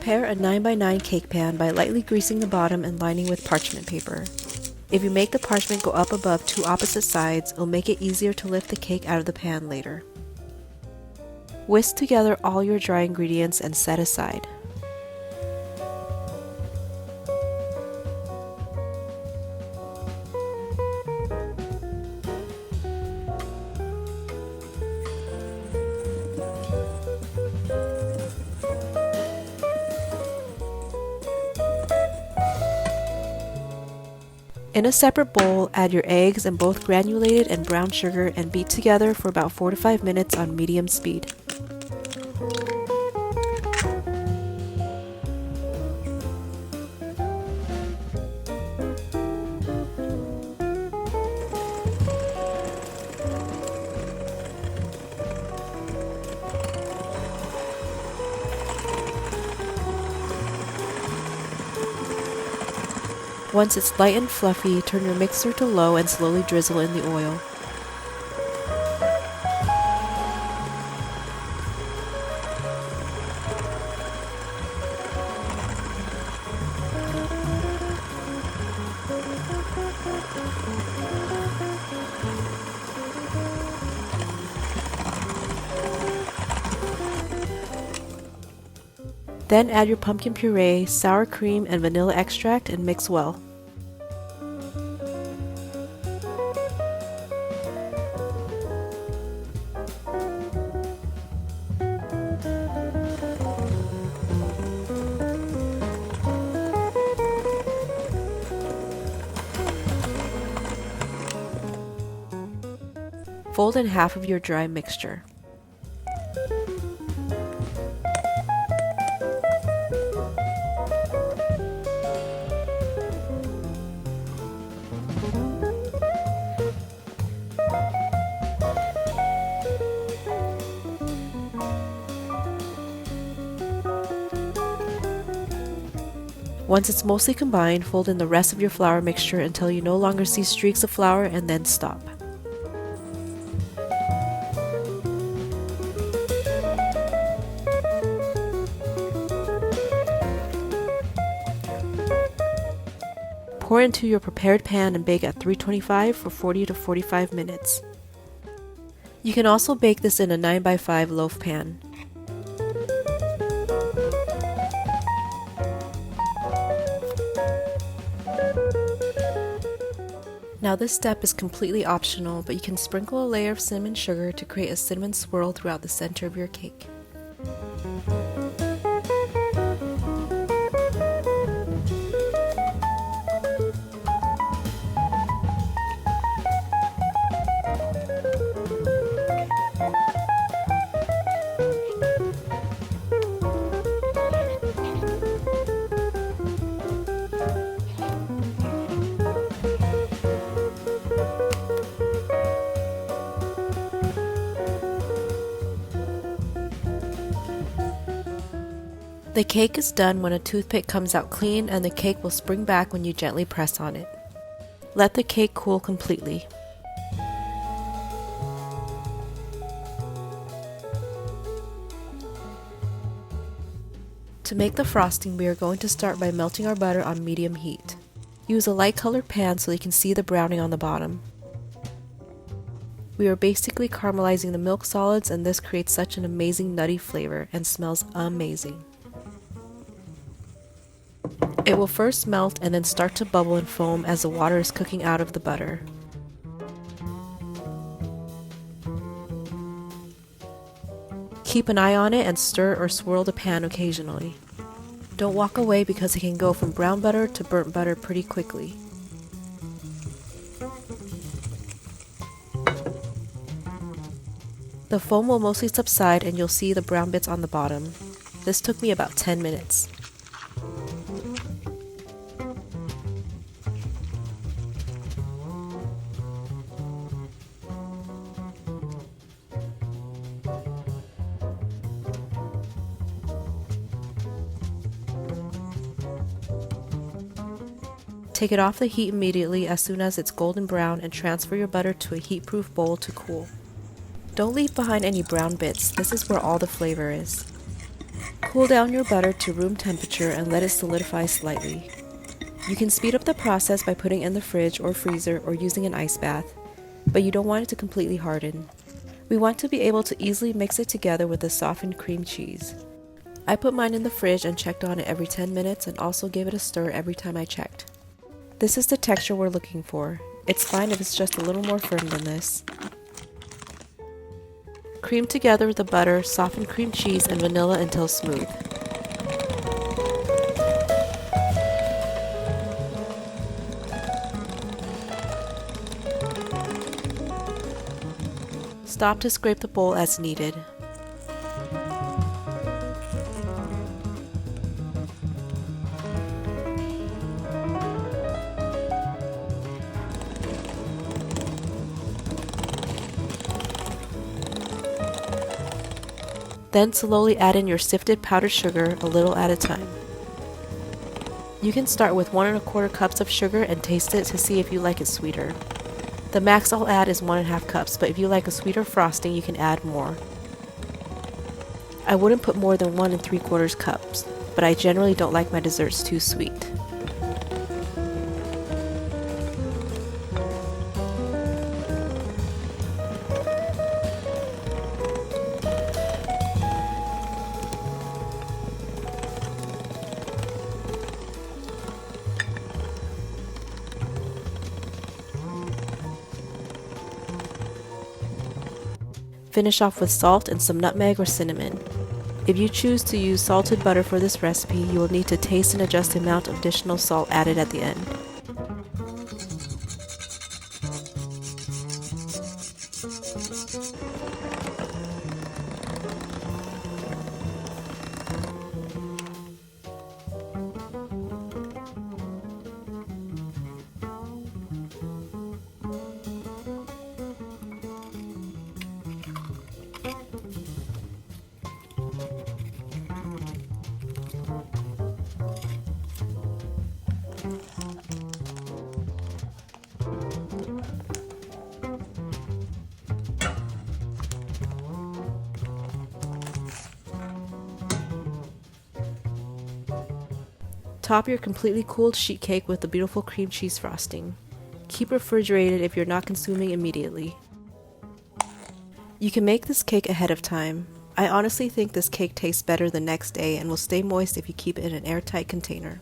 Prepare a 9x9 cake pan by lightly greasing the bottom and lining with parchment paper. If you make the parchment go up above two opposite sides, it'll make it easier to lift the cake out of the pan later. Whisk together all your dry ingredients and set aside. In a separate bowl, add your eggs and both granulated and brown sugar and beat together for about 4 to 5 minutes on medium speed. Once it's light and fluffy, turn your mixer to low and slowly drizzle in the oil. Then add your pumpkin puree, sour cream, and vanilla extract and mix well. Fold in half of your dry mixture. Once it's mostly combined, fold in the rest of your flour mixture until you no longer see streaks of flour and then stop. Pour into your prepared pan and bake at 325 for 40 to 45 minutes. You can also bake this in a 9x5 loaf pan. Now this step is completely optional, but you can sprinkle a layer of cinnamon sugar to create a cinnamon swirl throughout the center of your cake. The cake is done when a toothpick comes out clean, and the cake will spring back when you gently press on it. Let the cake cool completely. To make the frosting, we are going to start by melting our butter on medium heat. Use a light colored pan so you can see the browning on the bottom. We are basically caramelizing the milk solids, and this creates such an amazing nutty flavor and smells amazing. It will first melt and then start to bubble and foam as the water is cooking out of the butter. Keep an eye on it and stir or swirl the pan occasionally. Don't walk away because it can go from brown butter to burnt butter pretty quickly. The foam will mostly subside and you'll see the brown bits on the bottom. This took me about 10 minutes. Take it off the heat immediately as soon as it's golden brown and transfer your butter to a heat-proof bowl to cool. Don't leave behind any brown bits, this is where all the flavor is. Cool down your butter to room temperature and let it solidify slightly. You can speed up the process by putting it in the fridge or freezer or using an ice bath, but you don't want it to completely harden. We want to be able to easily mix it together with the softened cream cheese. I put mine in the fridge and checked on it every 10 minutes and also gave it a stir every time I checked. This is the texture we're looking for. It's fine if it's just a little more firm than this. Cream together the butter, softened cream cheese, and vanilla until smooth. Stop to scrape the bowl as needed. Then slowly add in your sifted powdered sugar a little at a time. You can start with 1 1/4 cups of sugar and taste it to see if you like it sweeter. The max I'll add is 1 1/2 cups, but if you like a sweeter frosting, you can add more. I wouldn't put more than 1 3/4 cups, but I generally don't like my desserts too sweet. Finish off with salt and some nutmeg or cinnamon. If you choose to use salted butter for this recipe, you will need to taste and adjust the amount of additional salt added at the end. Top your completely cooled sheet cake with the beautiful cream cheese frosting. Keep refrigerated if you're not consuming immediately. You can make this cake ahead of time. I honestly think this cake tastes better the next day and will stay moist if you keep it in an airtight container.